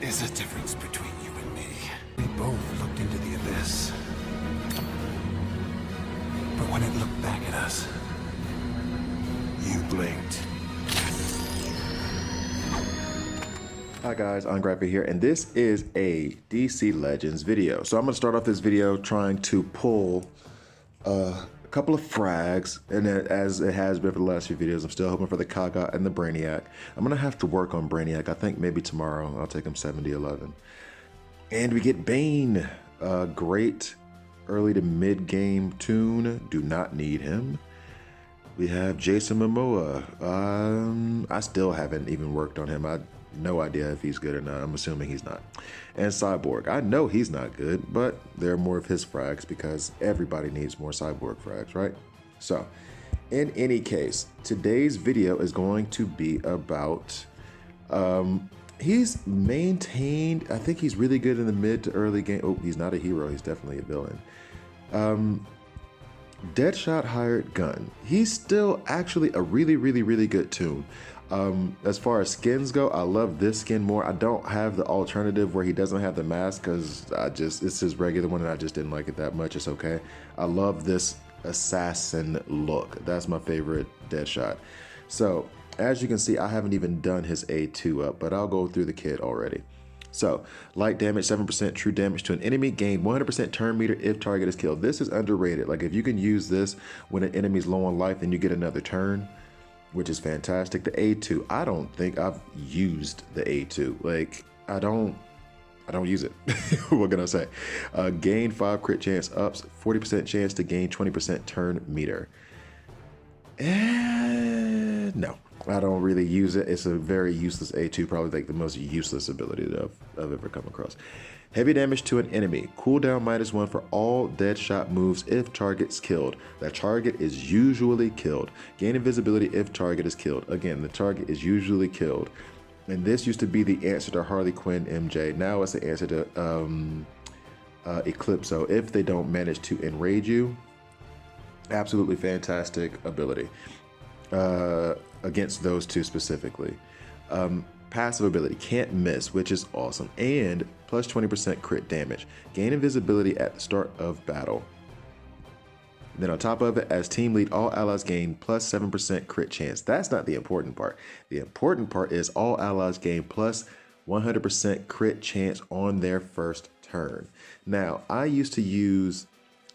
is a difference between you and me. We both looked into the abyss. But when it looked back at us, you blinked. Hi guys, Ungrapper here, and this is a DC Legends video. So I'm going to start off this video trying to pull a couple of frags, and as it has been for the last few videos, I'm still hoping for the Kaga and the Brainiac. I'm going to have to work on Brainiac. I think maybe tomorrow I'll take him 70-11. And we get Bane, great early to mid game toon, do not need him. We have Jason Momoa. I still haven't even worked on him. No idea if he's good or not. I'm assuming he's not. And Cyborg. I know he's not good, but there are more of his frags because everybody needs more Cyborg frags, right? So, in any case, today's video is going to be about, he's maintained, I think he's really good in the mid to early game. Oh, he's not a hero. He's definitely a villain. Deadshot Hired Gun. He's still actually a really good toon. As far as skins go, I love this skin more. I don't have the alternative where he doesn't have the mask because it's his regular one and I just didn't like it that much. It's okay. I love this assassin look. That's my favorite Deadshot. So as you can see, I haven't even done his A2 up, but I'll go through the kit already. So, light damage, 7% true damage to an enemy, gain 100% turn meter if target is killed. This is underrated. Like if you can use this when an enemy's low on life, then you get another turn, which is fantastic. The A2, I don't think I've used the A2. Like I don't use it. What can I say? Gain 5 crit chance ups, 40% chance to gain 20% turn meter. No, I don't really use it. It's a very useless A2, probably like the most useless ability that I've ever come across. Heavy damage to an enemy. Cooldown -1 for all Deadshot moves if target's killed. The target is usually killed. Gain invisibility if target is killed. Again, the target is usually killed. And this used to be the answer to Harley Quinn MJ. Now it's the answer to Eclipso if they don't manage to enrage you. Absolutely fantastic ability. Against those two specifically. Passive ability, can't miss, which is awesome, and plus 20% crit damage. Gain invisibility at the start of battle. Then on top of it, as team lead, all allies gain plus 7% crit chance. That's not the important part. The important part is all allies gain plus 100% crit chance on their first turn. Now, I used to use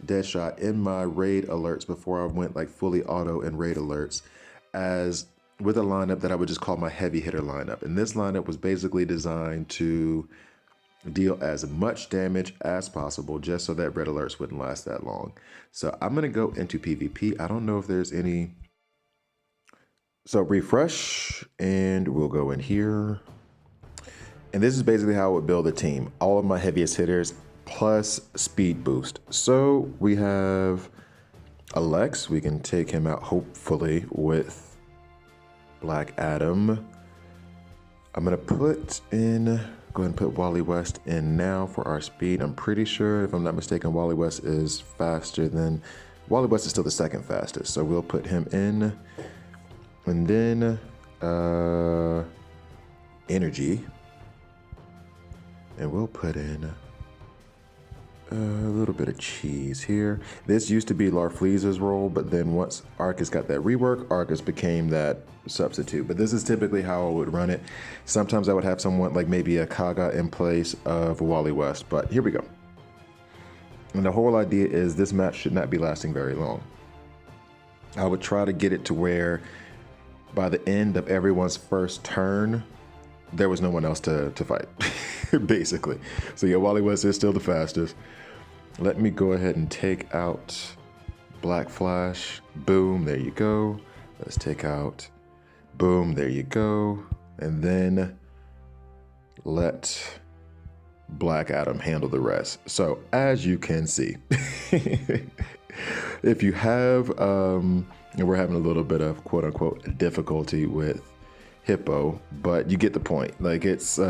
Deadshot in my raid alerts before I went like fully auto and raid alerts as with a lineup that I would just call my heavy hitter lineup. And this lineup was basically designed to deal as much damage as possible just so that red alerts wouldn't last that long. So I'm going to go into PvP. I don't know if there's any. So refresh and we'll go in here. And this is basically how I would build a team. All of my heaviest hitters plus speed boost. So we have Alex. We can take him out hopefully with Black Adam. I'm gonna go ahead and put Wally West in now for our speed. I'm pretty sure, if I'm not mistaken, Wally West is faster than, Wally West is still the second fastest. So we'll put him in. And then energy. And we'll put in a little bit of cheese here. This used to be Larfleeza's role, but then once Arcus got that rework, Arcus became that substitute. But this is typically how I would run it. Sometimes I would have someone like maybe a Kaga in place of Wally West, but here we go. And the whole idea is this match should not be lasting very long. I would try to get it to where by the end of everyone's first turn, there was no one else to fight, basically. So yeah, Wally West is still the fastest. Let me go ahead and take out Black Flash. Boom, there you go. Let's take out, boom, there you go. And then let Black Adam handle the rest. So as you can see, if you have, and we're having a little bit of quote unquote difficulty with Hippo, but you get the point. Like it's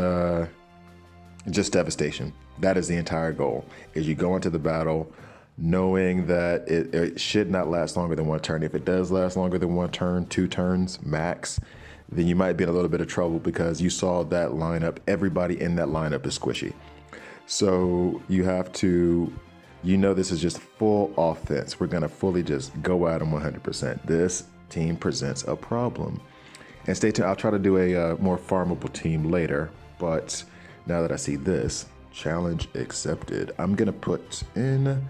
just devastation. That is the entire goal, is you go into the battle knowing that it should not last longer than one turn. If it does last longer than one turn, 2 turns max, then you might be in a little bit of trouble because you saw that lineup. Everybody in that lineup is squishy. So you have to, this is just full offense. We're going to fully just go at them 100%. This team presents a problem. And stay tuned. I'll try to do a more farmable team later. But now that I see this, challenge accepted. I'm going to put in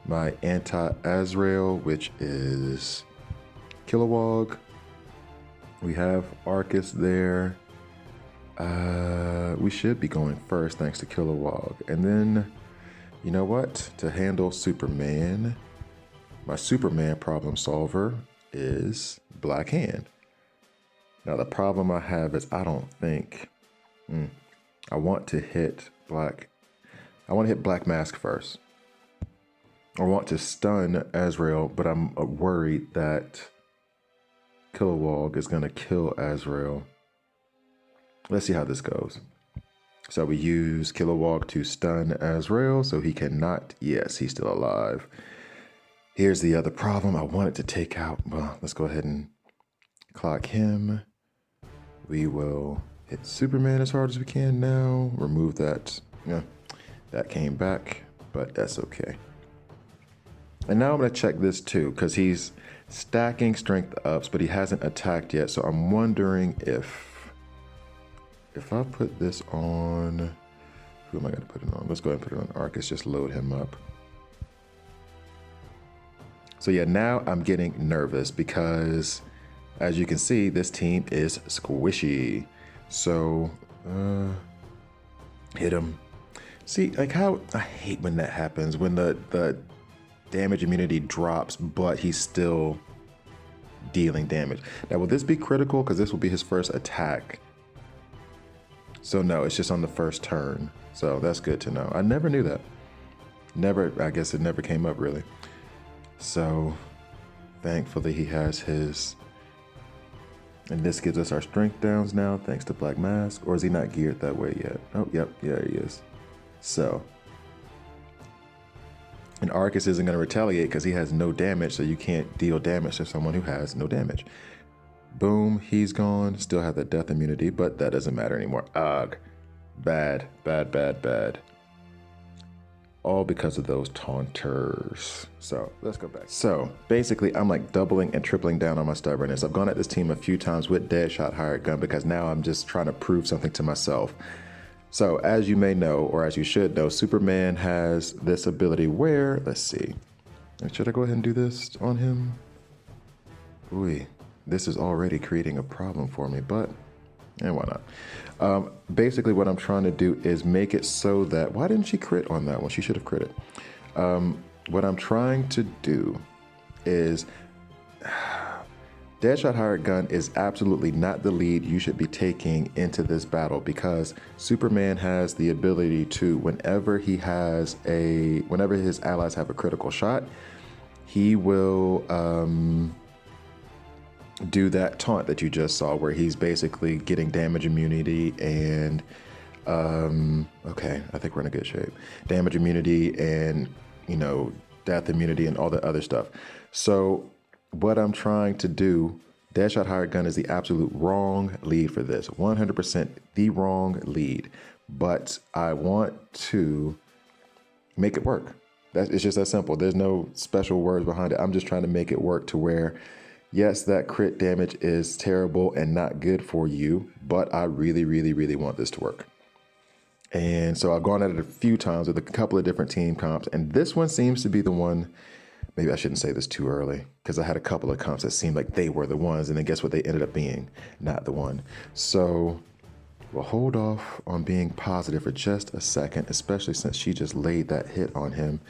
my anti-Azrael, which is Kilowog. We have Arcus there. We should be going first thanks to Kilowog. And then, you know what? To handle Superman, my Superman problem solver is Black Hand. Now the problem I have is I don't think I want to hit Black Mask first. I want to stun Azrael, but I'm worried that Kilowog is going to kill Azrael. Let's see how this goes. So we use Kilowog to stun Azrael, so he cannot. Yes, he's still alive. Here's the other problem I wanted to take out. Well, let's go ahead and clock him. We will hit Superman as hard as we can now. Remove that. Yeah, that came back, but that's okay. And now I'm going to check this too, because he's stacking strength ups, but he hasn't attacked yet. So I'm wondering if I put this on, who am I going to put it on? Let's go ahead and put it on Arcus, just load him up. So yeah, now I'm getting nervous because as you can see, this team is squishy. So, hit him. See, like how, I hate when that happens, when the damage immunity drops, but he's still dealing damage. Now, will this be critical? Because this will be his first attack. So no, it's just on the first turn. So that's good to know. I never knew that. I guess it never came up really. So thankfully he has his, and this gives us our strength downs now, thanks to Black Mask. Or is he not geared that way yet? Oh, yep, yeah, he is. So, and Arcus isn't going to retaliate because he has no damage, so you can't deal damage to someone who has no damage. Boom, he's gone. Still have that death immunity, but that doesn't matter anymore. Ugh. Bad, bad, bad, bad. All because of those taunters. So let's go back. So basically, I'm like doubling and tripling down on my stubbornness. I've gone at this team a few times with Deadshot Hired Gun because now I'm just trying to prove something to myself. So as you may know, or as you should know, Superman has this ability where, let's see. Should I go ahead and do this on him? Ooh, this is already creating a problem for me, but why not? Basically what I'm trying to do is make it so that, why didn't she crit on that one? She should have critted. What I'm trying to do is, Deadshot Hired Gun is absolutely not the lead you should be taking into this battle because Superman has the ability to, whenever his allies have a critical shot, he will do that taunt that you just saw where he's basically getting damage immunity and okay, I think we're in a good shape. Damage immunity and, death immunity and all the other stuff. So what I'm trying to do, Deadshot Hired Gun is the absolute wrong lead for this. 100% the wrong lead. But I want to make it work. It's just that simple. There's no special words behind it. I'm just trying to make it work to where, yes, that crit damage is terrible and not good for you, but I really, really, really want this to work. And so I've gone at it a few times with a couple of different team comps, and this one seems to be the one. Maybe I shouldn't say this too early because I had a couple of comps that seemed like they were the ones, and then guess what they ended up being? Not the one. So we'll hold off on being positive for just a second, especially since she just laid that hit on him.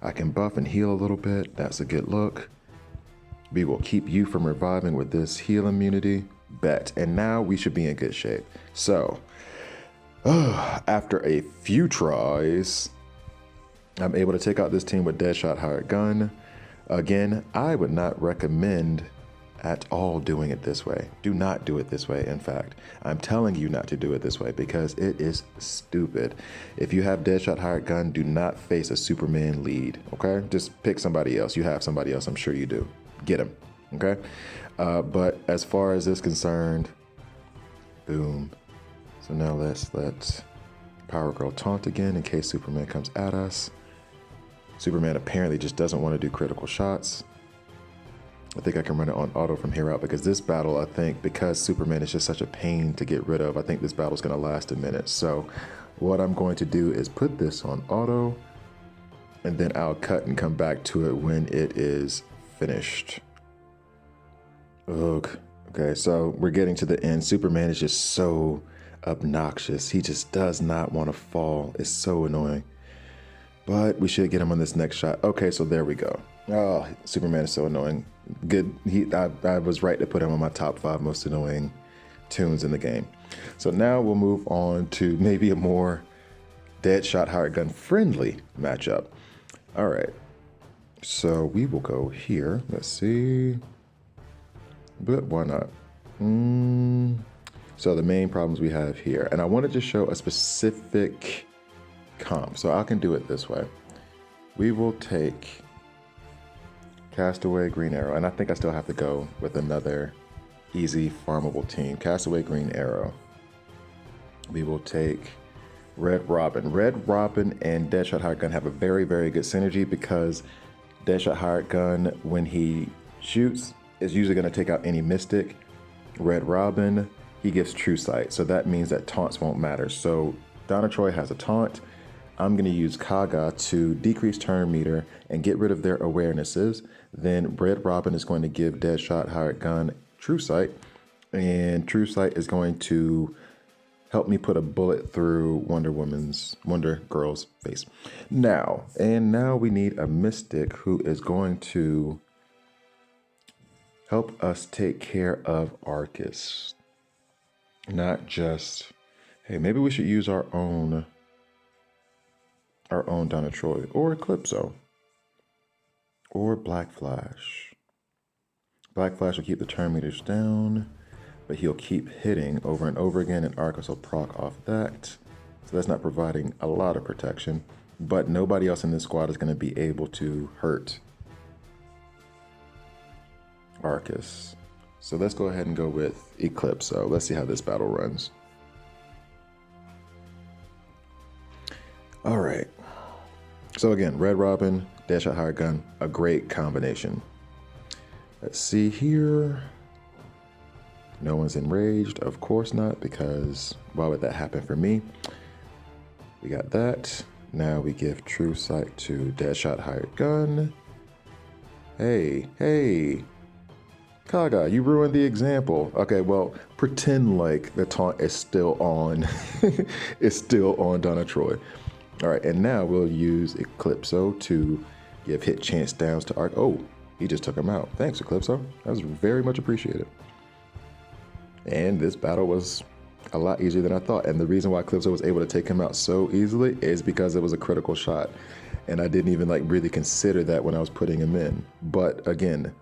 I can buff and heal a little bit. That's a good look. We will keep you from reviving with this heal immunity. Bet. And now we should be in good shape. So, after a few tries, I'm able to take out this team with Deadshot Hired Gun. Again, I would not recommend at all doing it this way. Do not do it this way. In fact, I'm telling you not to do it this way because it is stupid. If you have Deadshot Hired Gun, do not face a Superman lead, okay? Just pick somebody else. You have somebody else, I'm sure you do. Get him, okay? But as far as this concerned, Boom. So now let's let Power Girl taunt again in case Superman comes at us. Superman apparently just doesn't want to do critical shots. I think I can run it on auto from here out because this battle, I think, because Superman is just such a pain to get rid of, I think this battle is going to last a minute. So what I'm going to do is put this on auto, and then I'll cut and come back to it when it is finished. Ugh. Okay, so we're getting to the end. Superman is just so obnoxious. He just does not want to fall. It's so annoying. But we should get him on this next shot. Okay, so there we go. Oh, Superman is so annoying. Good. I was right to put him on my top 5 most annoying toons in the game. So now we'll move on to maybe a more Deadshot Hired Gun friendly matchup. All right. So we will go here. Let's see. But why not? So the main problems we have here, and I wanted to show a specific comp, so I can do it this way. We will take Castaway Green Arrow, and I think I still have to go with another easy farmable team. Castaway Green Arrow. We will take Red Robin. Red Robin and Deadshot Hired Gun have a very, very good synergy because Deadshot Hired Gun, when he shoots, is usually going to take out any Mystic. Red Robin, he gives True Sight, so that means that taunts won't matter. So Donna Troy has a taunt. I'm going to use Kaga to decrease turn meter and get rid of their awarenesses. Then Red Robin is going to give Deadshot Hired Gun True Sight, and True Sight is going to help me put a bullet through Wonder Girl's face. Now we need a Mystic who is going to help us take care of Arcus. Not just, hey, maybe we should use our own Donna Troy, or Eclipso, or Black Flash. Black Flash will keep the turn meters down, but he'll keep hitting over and over again, and Arcus will proc off that. So that's not providing a lot of protection, but nobody else in this squad is going to be able to hurt Arcus. So let's go ahead and go with Eclipso. Let's see how this battle runs. All right. So again, Red Robin, Deadshot Hired Gun, a great combination. Let's see here. No one's enraged. Of course not, because why would that happen for me? We got that. Now we give True Sight to Deadshot Hired Gun. Hey. Kaga, you ruined the example. Okay, well, pretend like the taunt is still on. It's still on Donna Troy. All right, and now we'll use Eclipso to give hit chance downs to Arc. Oh, he just took him out. Thanks, Eclipso. That was very much appreciated. And this battle was a lot easier than I thought. And the reason why Eclipso was able to take him out so easily is because it was a critical shot. And I didn't even really consider that when I was putting him in. But again,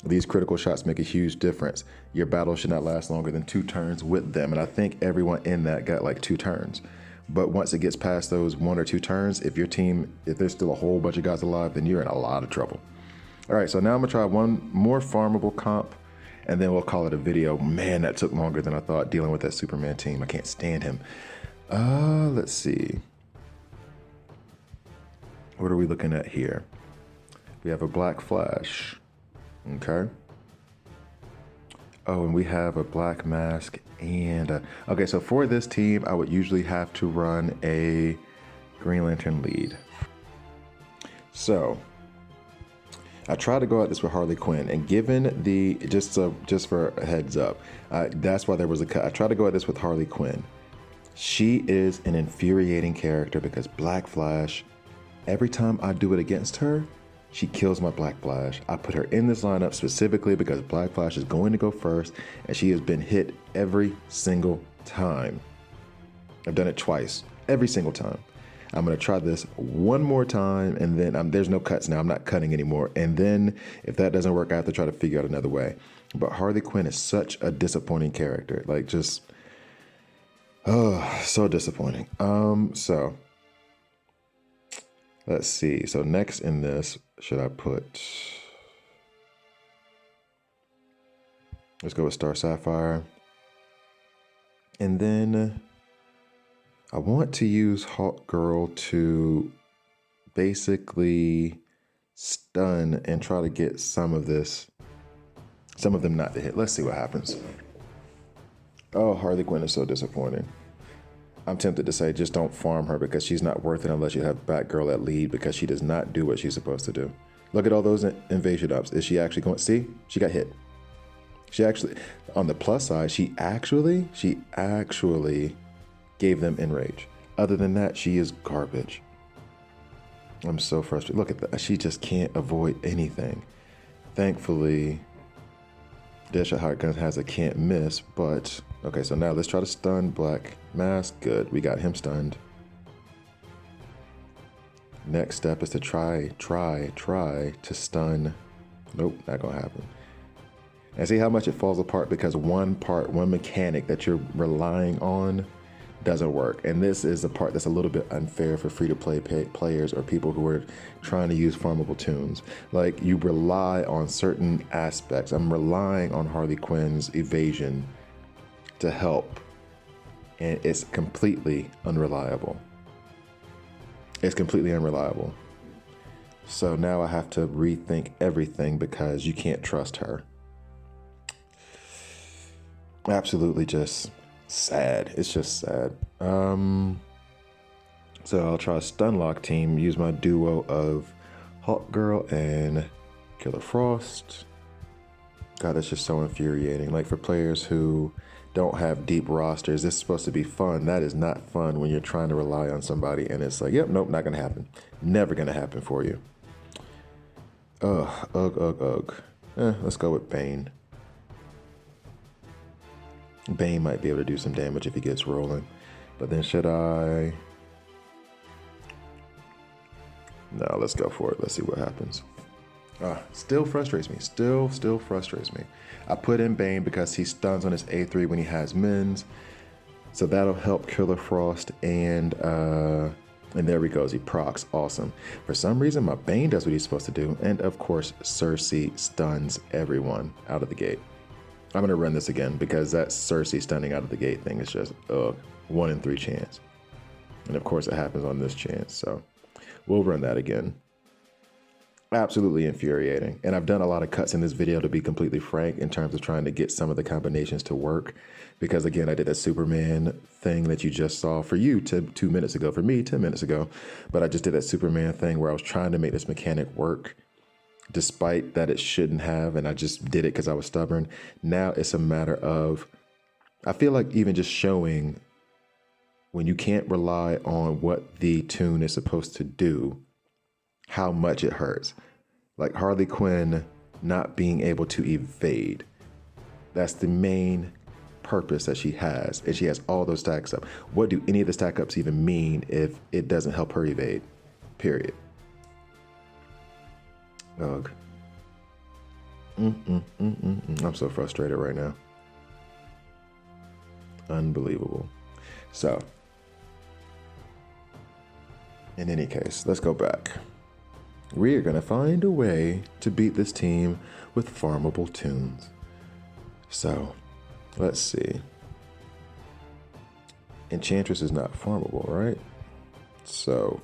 these critical shots make a huge difference. Your battle should not last longer than 2 turns with them. And I think everyone in that got like 2 turns. But once it gets past those 1 or 2 turns, if there's still a whole bunch of guys alive, then you're in a lot of trouble. All right, so now I'm gonna try one more farmable comp, and then we'll call it a video. Man, that took longer than I thought dealing with that Superman team. I can't stand him. Let's see. What are we looking at here? We have a Black Flash. Okay. Oh, and we have a Black Mask and okay, so for this team, I would usually have to run a Green Lantern lead. So I tried to go at this with Harley Quinn, and given the, just for a heads up, that's why there was a cut. I tried to go at this with Harley Quinn. She is an infuriating character because Black Flash, every time I do it against her, she kills my Black Flash. I put her in this lineup specifically because Black Flash is going to go first, and she has been hit every single time. I've done it twice, every single time. I'm gonna try this one more time, and then there's no cuts now. I'm not cutting anymore. And then if that doesn't work, I have to try to figure out another way. But Harley Quinn is such a disappointing character. Like, just, oh, so disappointing. So let's see. So next in this, should I put, let's go with Star Sapphire. And then I want to use Hawk Girl to basically stun and try to get some of them not to hit. Let's see what happens. Oh, Harley Quinn is so disappointing. I'm tempted to say just don't farm her because she's not worth it unless you have Batgirl at lead because she does not do what she's supposed to do. Look at all those invasion ups. Is she actually going? See, she got hit. She actually, on the plus side, she actually gave them enrage. Other than that, she is garbage. I'm so frustrated. Look at that. She just can't avoid anything. Thankfully, Deadshot Hired Gun has a can't miss, but okay, so now let's try to stun Black Mask. Good, we got him stunned. Next step is to try to stun. Nope, not gonna happen. And see how much it falls apart because one mechanic that you're relying on doesn't work. And this is the part that's a little bit unfair for free-to-play players or people who are trying to use farmable toons. Like, you rely on certain aspects. I'm relying on Harley Quinn's evasion to help, and it's completely unreliable. It's completely unreliable. So now I have to rethink everything because you can't trust her. Absolutely just sad. It's just sad. So I'll try Stunlock team, use my duo of Hawk Girl and Killer Frost. God, that's just so infuriating. Like, for players who don't have deep rosters, this is supposed to be fun. That is not fun when you're trying to rely on somebody and it's like, yep, nope, not gonna happen. Never gonna happen for you. Ugh. Let's go with Bane. Bane might be able to do some damage if he gets rolling. But then should I? No, let's go for it. Let's see what happens. Still frustrates me. Still frustrates me. I put in Bane because he stuns on his A3 when he has mins. So that'll help Killer Frost and there he goes. He procs. Awesome. For some reason, my Bane does what he's supposed to do. And of course, Cersei stuns everyone out of the gate. I'm going to run this again because that Cersei stunning out of the gate thing is just 1 in 3 chance. And of course it happens on this chance. So we'll run that again. Absolutely infuriating. And I've done a lot of cuts in this video, to be completely frank, in terms of trying to get some of the combinations to work. Because again, I did a Superman thing that you just saw for you 2 minutes ago, for me 10 minutes ago. But I just did that Superman thing where I was trying to make this mechanic work, despite that it shouldn't have, and I just did it because I was stubborn. Now it's a matter of, I feel like even just showing when you can't rely on what the toon is supposed to do, how much it hurts. Like Harley Quinn not being able to evade. That's the main purpose that she has, and she has all those stacks up. What do any of the stack ups even mean if it doesn't help her evade? Period. Ugh. I'm so frustrated right now. Unbelievable. So, in any case, let's go back. We are going to find a way to beat this team with farmable toons. So, let's see. Enchantress is not farmable, right? So,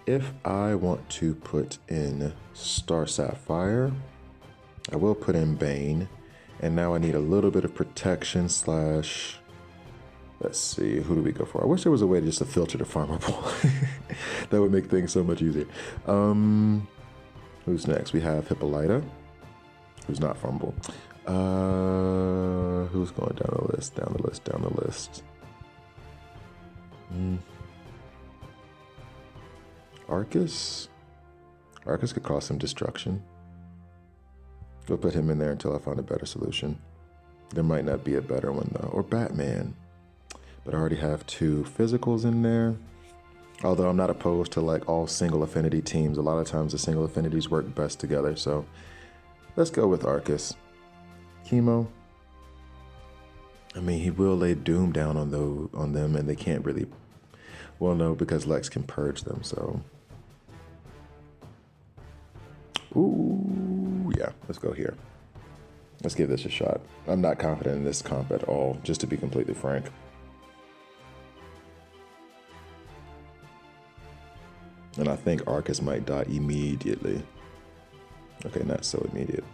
if I want to put in Star Sapphire, I will put in Bane. And now I need a little bit of protection slash, let's see, who do we go for? I wish there was a way to just filter the farmable. That would make things so much easier. Who's next? We have Hippolyta, who's not farmable. Who's going down the list? Down the list. Arcus could cause some destruction. We'll put him in there until I find a better solution. There might not be a better one though. Or Batman. But I already have 2 physicals in there. Although I'm not opposed to like all single affinity teams. A lot of times the single affinities work best together. So let's go with Arcus. Chemo. I mean, he will lay doom down on them, and they can't really. Well, no, because Lex can purge them. So, ooh, yeah, let's go here. Let's give this a shot. I'm not confident in this comp at all, just to be completely frank. And I think Arcus might die immediately. Okay, not so immediate.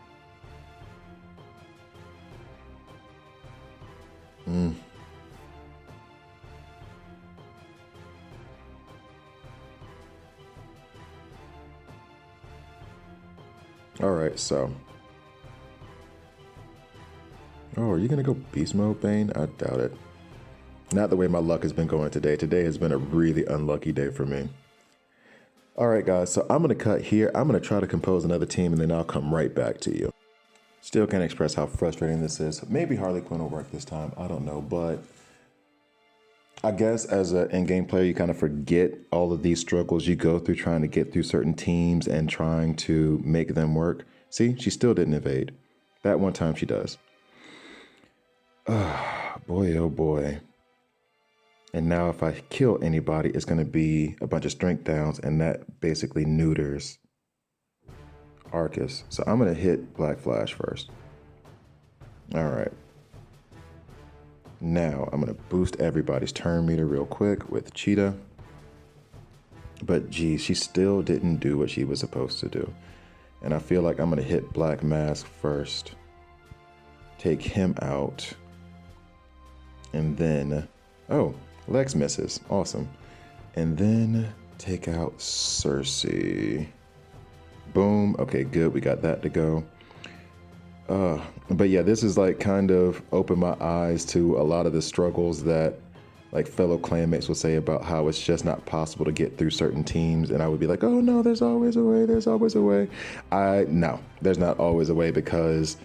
All right, so. Oh, are you gonna go beast mode, Bane? I doubt it. Not the way my luck has been going today. Today has been a really unlucky day for me. All right, guys, so I'm gonna cut here. I'm gonna try to compose another team and then I'll come right back to you. Still can't express how frustrating this is. Maybe Harley Quinn will work this time. I don't know, but I guess as an in-game player, you kind of forget all of these struggles you go through trying to get through certain teams and trying to make them work. See, she still didn't evade. That one time she does. Boy, oh boy. And now if I kill anybody, it's going to be a bunch of strength downs, and that basically neuters Arcus. So I'm going to hit Black Flash first. All right. Now I'm going to boost everybody's turn meter real quick with Cheetah. But geez, she still didn't do what she was supposed to do. And I feel like I'm going to hit Black Mask first. Take him out. And then, oh, Lex misses. Awesome. And then take out Cersei. Boom. Okay, good. We got that to go. But yeah, this is like kind of opened my eyes to a lot of the struggles that like fellow clanmates would say about how it's just not possible to get through certain teams. And I would be like, oh no, there's always a way. There's always a way. No, there's not always a way, because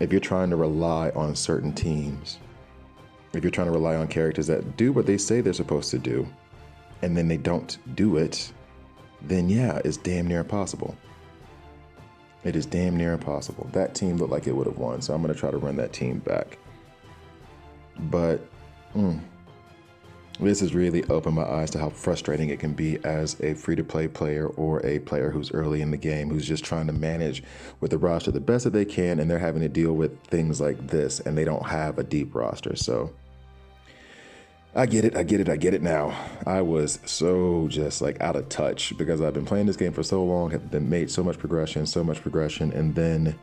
if you're trying to rely on certain teams, if you're trying to rely on characters that do what they say they're supposed to do, and then they don't do it, then yeah, it's damn near impossible. It is damn near impossible. That team looked like it would have won, so I'm going to try to run that team back. But this has really opened my eyes to how frustrating it can be as a free-to-play player or a player who's early in the game, who's just trying to manage with the roster the best that they can, and they're having to deal with things like this, and they don't have a deep roster. So I get it now. I was so just like out of touch because I've been playing this game for so long, have been made so much progression, and then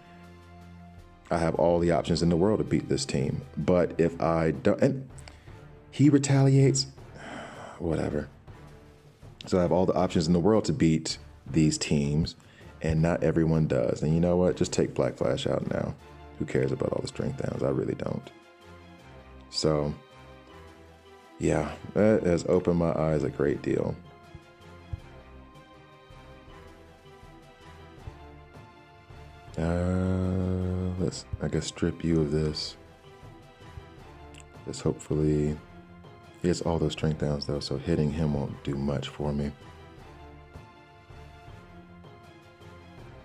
I have all the options in the world to beat this team. But if I don't, and he retaliates, whatever. So I have all the options in the world to beat these teams, and not everyone does. And you know what? Just take Black Flash out now. Who cares about all the strength downs? I really don't. So yeah, that has opened my eyes a great deal. Let's, I guess, strip you of this. This hopefully, he has all those strength downs though, so hitting him won't do much for me.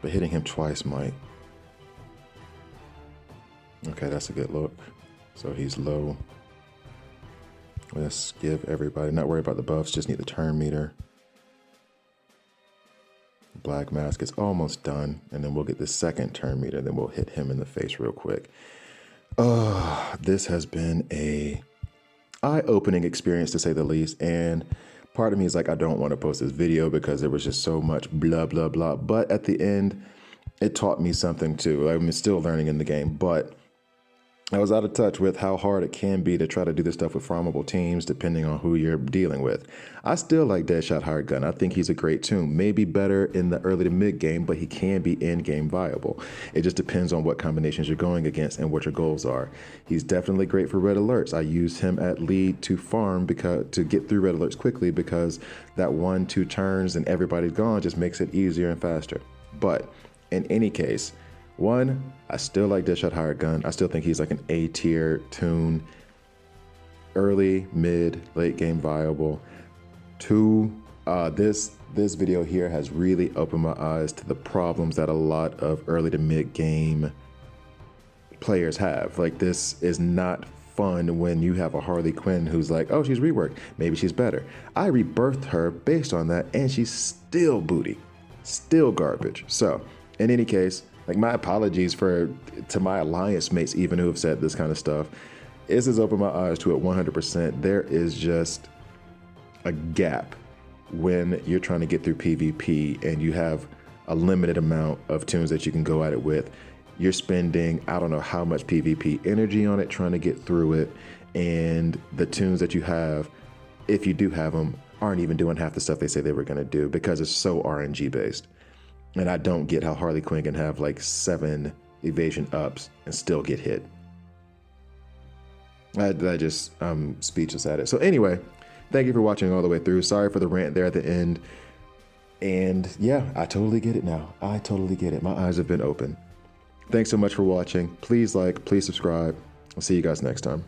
But hitting him twice might. Okay, that's a good look. So he's low. Let's give everybody, not worry about the buffs, just need the turn meter. Black Mask is almost done, and then we'll get the second turn meter, then we'll hit him in the face real quick. This has been a eye-opening experience to say the least, and part of me is like, I don't want to post this video because there was just so much blah, blah, blah, but at the end, it taught me something too. I'm still learning in the game, but I was out of touch with how hard it can be to try to do this stuff with farmable teams, depending on who you're dealing with. I still like Deadshot Hired Gun. I think he's a great toon. Maybe better in the early to mid game, but he can be in-game viable. It just depends on what combinations you're going against and what your goals are. He's definitely great for red alerts. I use him at lead to farm to get through red alerts quickly, because that 1-2 turns and everybody's gone just makes it easier and faster. But in any case, one, I still like Deadshot Hired Gun. I still think he's like an A-tier toon. Early, mid, late game viable. Two, this video here has really opened my eyes to the problems that a lot of early to mid game players have. Like, this is not fun when you have a Harley Quinn who's like, oh, she's reworked, maybe she's better. I rebirthed her based on that, and she's still booty, still garbage. So in any case, like, my apologies to my alliance mates even who have said this kind of stuff. This has opened my eyes to it 100%. There is just a gap when you're trying to get through PvP and you have a limited amount of tunes that you can go at it with. You're spending, I don't know how much PvP energy on it trying to get through it. And the tunes that you have, if you do have them, aren't even doing half the stuff they say they were going to do because it's so RNG based. And I don't get how Harley Quinn can have like 7 evasion ups and still get hit. I'm speechless at it. So anyway, thank you for watching all the way through. Sorry for the rant there at the end. And yeah, I totally get it now. I totally get it. My eyes have been open. Thanks so much for watching. Please like, please subscribe. I'll see you guys next time.